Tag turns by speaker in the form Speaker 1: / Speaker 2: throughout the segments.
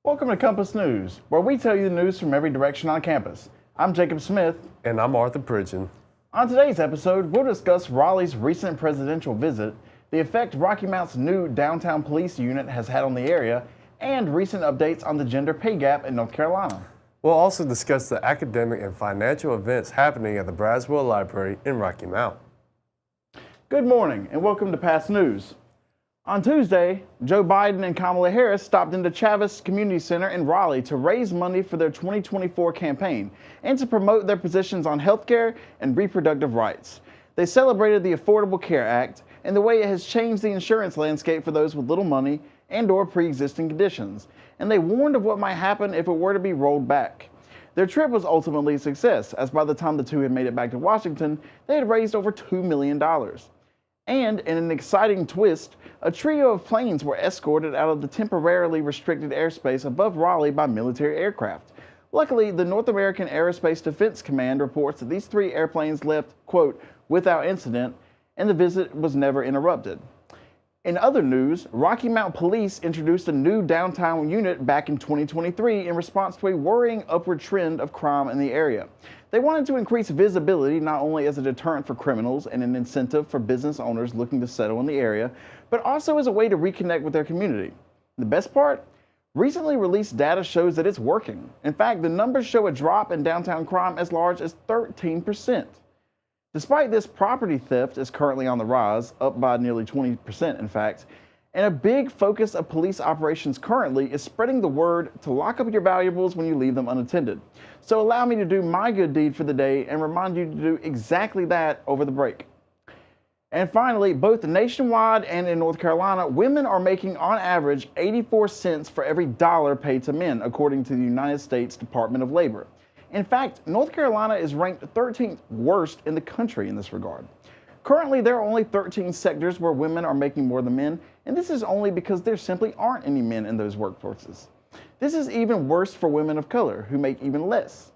Speaker 1: Welcome to Compass News, where we tell you the news from every direction on campus. I'm Jacob Smith.
Speaker 2: And I'm Arthur Pridgeon.
Speaker 1: On today's episode, we'll discuss Raleigh's recent presidential visit, the effect Rocky Mount's new downtown police unit has had on the area, and recent updates on the gender pay gap in North Carolina.
Speaker 2: We'll also discuss the academic and financial events happening at the Braswell Library in Rocky Mount.
Speaker 1: Good morning, and welcome to Past News. On Tuesday, Joe Biden and Kamala Harris stopped into Chavis Community Center in Raleigh to raise money for their 2024 campaign and to promote their positions on healthcare and reproductive rights. They celebrated the Affordable Care Act and the way it has changed the insurance landscape for those with little money and/or pre-existing conditions, and they warned of what might happen if it were to be rolled back. Their trip was ultimately a success, as by the time the two had made it back to Washington, they had raised over $2 million. And in an exciting twist, a trio of planes were escorted out of the temporarily restricted airspace above Raleigh by military aircraft. Luckily, the North American Aerospace Defense Command reports that these three airplanes left, quote, without incident, and the visit was never interrupted. In other news, Rocky Mount Police introduced a new downtown unit back in 2023 in response to a worrying upward trend of crime in the area. They wanted to increase visibility not only as a deterrent for criminals and an incentive for business owners looking to settle in the area, but also as a way to reconnect with their community. The best part? Recently released data shows that it's working. In fact, the numbers show a drop in downtown crime as large as 13%. Despite this, property theft is currently on the rise, up by nearly 20% in fact, and a big focus of police operations currently is spreading the word to lock up your valuables when you leave them unattended. So allow me to do my good deed for the day and remind you to do exactly that over the break. And finally, both nationwide and in North Carolina, women are making on average 84 cents for every dollar paid to men, according to the United States Department of Labor. In fact, North Carolina is ranked 13th worst in the country in this regard. Currently, there are only 13 sectors where women are making more than men, and this is only because there simply aren't any men in those workforces. This is even worse for women of color, who make even less.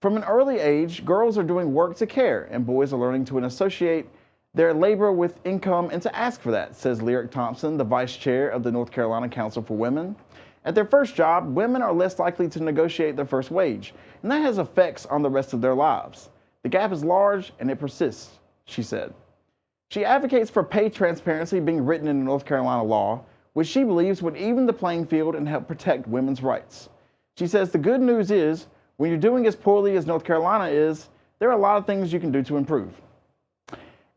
Speaker 1: From an early age, girls are doing work to care, and boys are learning to associate their labor with income and to ask for that, says Lyric Thompson, the vice chair of the North Carolina Council for Women. At their first job, women are less likely to negotiate their first wage, and that has effects on the rest of their lives. The gap is large and it persists, she said. She advocates for pay transparency being written into North Carolina law, which she believes would even the playing field and help protect women's rights. She says the good news is, when you're doing as poorly as North Carolina is, there are a lot of things you can do to improve.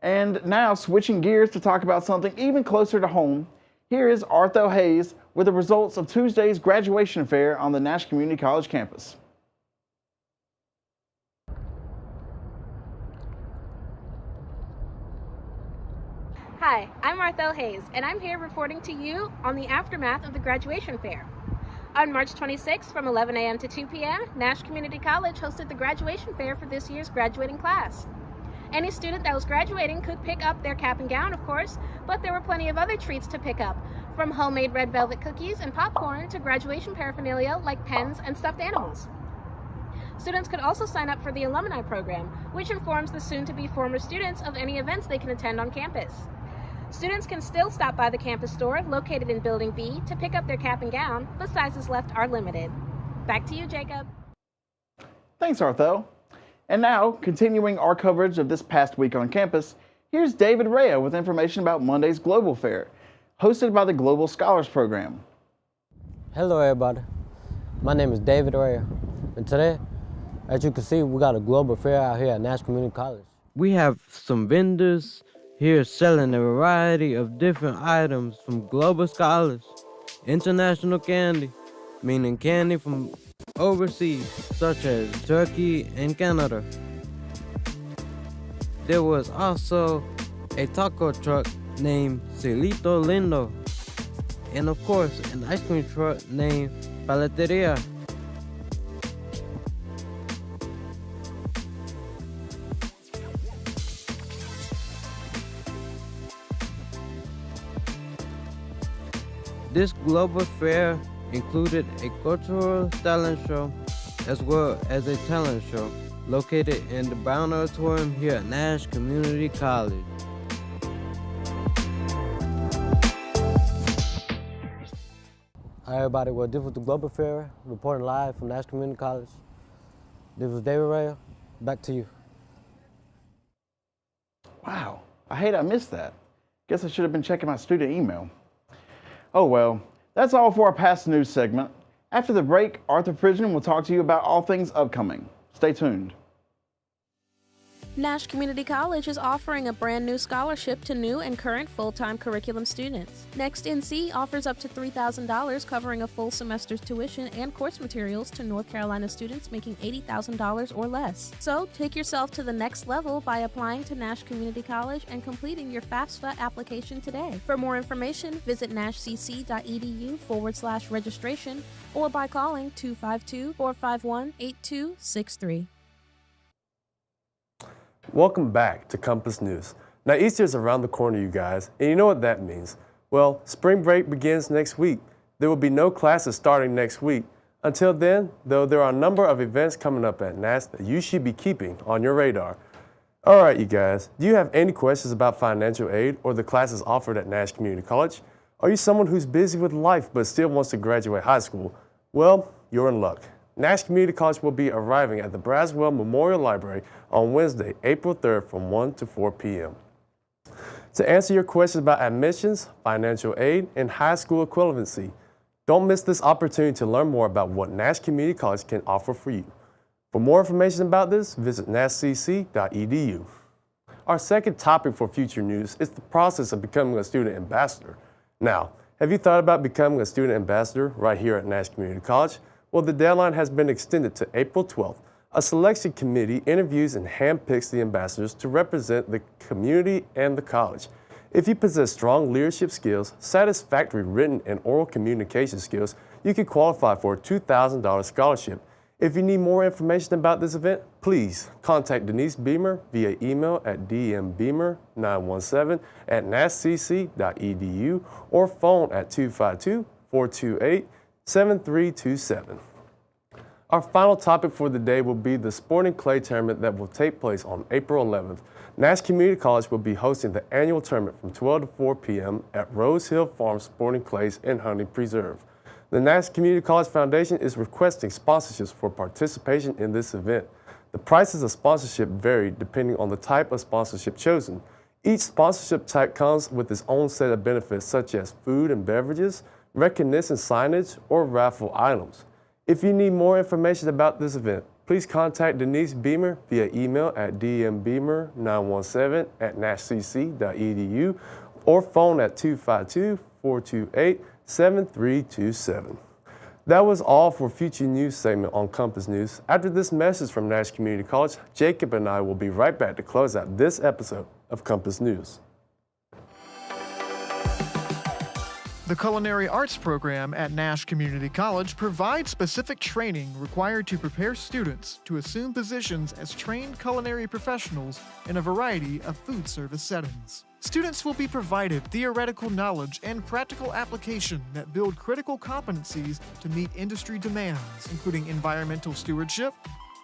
Speaker 1: And now, switching gears to talk about something even closer to home, here is Arthur Hayes with the results of Tuesday's graduation fair on the Nash Community College campus.
Speaker 3: Hi, I'm Marthel Hayes, and I'm here reporting to you on the aftermath of the graduation fair. On March 26th from 11 a.m. to 2 p.m., Nash Community College hosted the graduation fair for this year's graduating class. Any student that was graduating could pick up their cap and gown, of course, but there were plenty of other treats to pick up, from homemade red velvet cookies and popcorn to graduation paraphernalia like pens and stuffed animals. Students could also sign up for the alumni program, which informs the soon-to-be former students of any events they can attend on campus. Students can still stop by the campus store, located in Building B, to pick up their cap and gown, but sizes left are limited. Back to you, Jacob.
Speaker 1: Thanks, Arthel. And now, continuing our coverage of this past week on campus, here's David Rea with information about Monday's Global Fair, hosted by the Global Scholars Program.
Speaker 4: Hello everybody, my name is David Rea, and today, as you can see, we got a Global Fair out here at Nash Community College. We have some vendors here selling a variety of different items from Global Scholars, international candy, meaning candy from overseas, such as Turkey and Canada. There was also a taco truck named Celito Lindo, and of course an ice cream truck named Paleteria. This global fair included a cultural talent show as well as a talent show located in the Brown Auditorium here at Nash Community College. Hi everybody, well this was the Global Fair, reporting live from Nash Community College. This was David Ray, back to you.
Speaker 1: Wow, I hate I missed that. Guess I should have been checking my student email. Oh well, that's all for our past news segment. After the break, Arthur Pridgeon will talk to you about all things upcoming. Stay tuned.
Speaker 3: Nash Community College is offering a brand new scholarship to new and current full-time curriculum students. Next NC offers up to $3,000 covering a full semester's tuition and course materials to North Carolina students making $80,000 or less. So take yourself to the next level by applying to Nash Community College and completing your FAFSA application today. For more information, visit nashcc.edu/registration or by calling 252-451-8263.
Speaker 2: Welcome back to Compass News. Now Easter is around the corner, you guys, and you know what that means. Well, spring break begins next week. There will be no classes starting next week. Until then, though, there are a number of events coming up at Nash that you should be keeping on your radar. All right, you guys, do you have any questions about financial aid or the classes offered at Nash Community College? Are you someone who's busy with life but still wants to graduate high school? Well, you're in luck. Nash Community College will be arriving at the Braswell Memorial Library on Wednesday, April 3rd from 1 to 4 p.m. To answer your questions about admissions, financial aid, and high school equivalency, don't miss this opportunity to learn more about what Nash Community College can offer for you. For more information about this, visit nashcc.edu. Our second topic for future news is the process of becoming a student ambassador. Now, have you thought about becoming a student ambassador right here at Nash Community College? Well, the deadline has been extended to April 12th. A selection committee interviews and handpicks the ambassadors to represent the community and the college. If you possess strong leadership skills, satisfactory written and oral communication skills, you can qualify for a $2,000 scholarship. If you need more information about this event, please contact Denise Beamer via email at dmbeamer917@nashcc.edu or phone at 252-428-7327. Our final topic for the day will be the sporting clay tournament that will take place on April 11th. Nash Community College will be hosting the annual tournament from 12 to 4 p.m. at Rose Hill Farm Sporting Clays in Hunting Preserve. The Nash Community College Foundation is requesting sponsorships for participation in this event. The prices of sponsorship vary depending on the type of sponsorship chosen. Each sponsorship type comes with its own set of benefits such as food and beverages, recognition signage, or raffle items. If you need more information about this event, please contact Denise Beamer via email at dmbeamer917@nashcc.edu or phone at 252-428-7327. That was all for Future News segment on Compass News. After this message from Nash Community College, Jacob and I will be right back to close out this episode of Compass News.
Speaker 5: The Culinary Arts program at Nash Community College provides specific training required to prepare students to assume positions as trained culinary professionals in a variety of food service settings. Students will be provided theoretical knowledge and practical application that build critical competencies to meet industry demands, including environmental stewardship,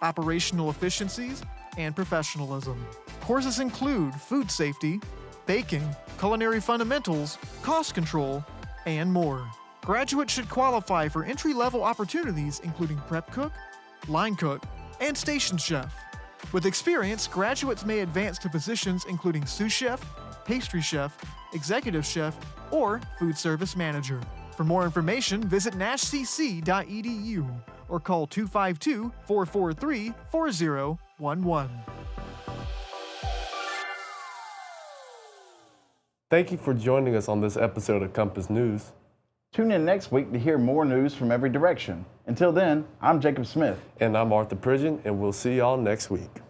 Speaker 5: operational efficiencies, and professionalism. Courses include food safety, baking, culinary fundamentals, cost control, and more. Graduates should qualify for entry-level opportunities including prep cook, line cook, and station chef. With experience, graduates may advance to positions including sous chef, pastry chef, executive chef, or food service manager. For more information, visit nashcc.edu or call 252-443-4011.
Speaker 2: Thank you for joining us on this episode of Compass News.
Speaker 1: Tune in next week to hear more news from every direction. Until then, I'm Jacob Smith.
Speaker 2: And I'm Arthur Pridgeon, and we'll see y'all next week.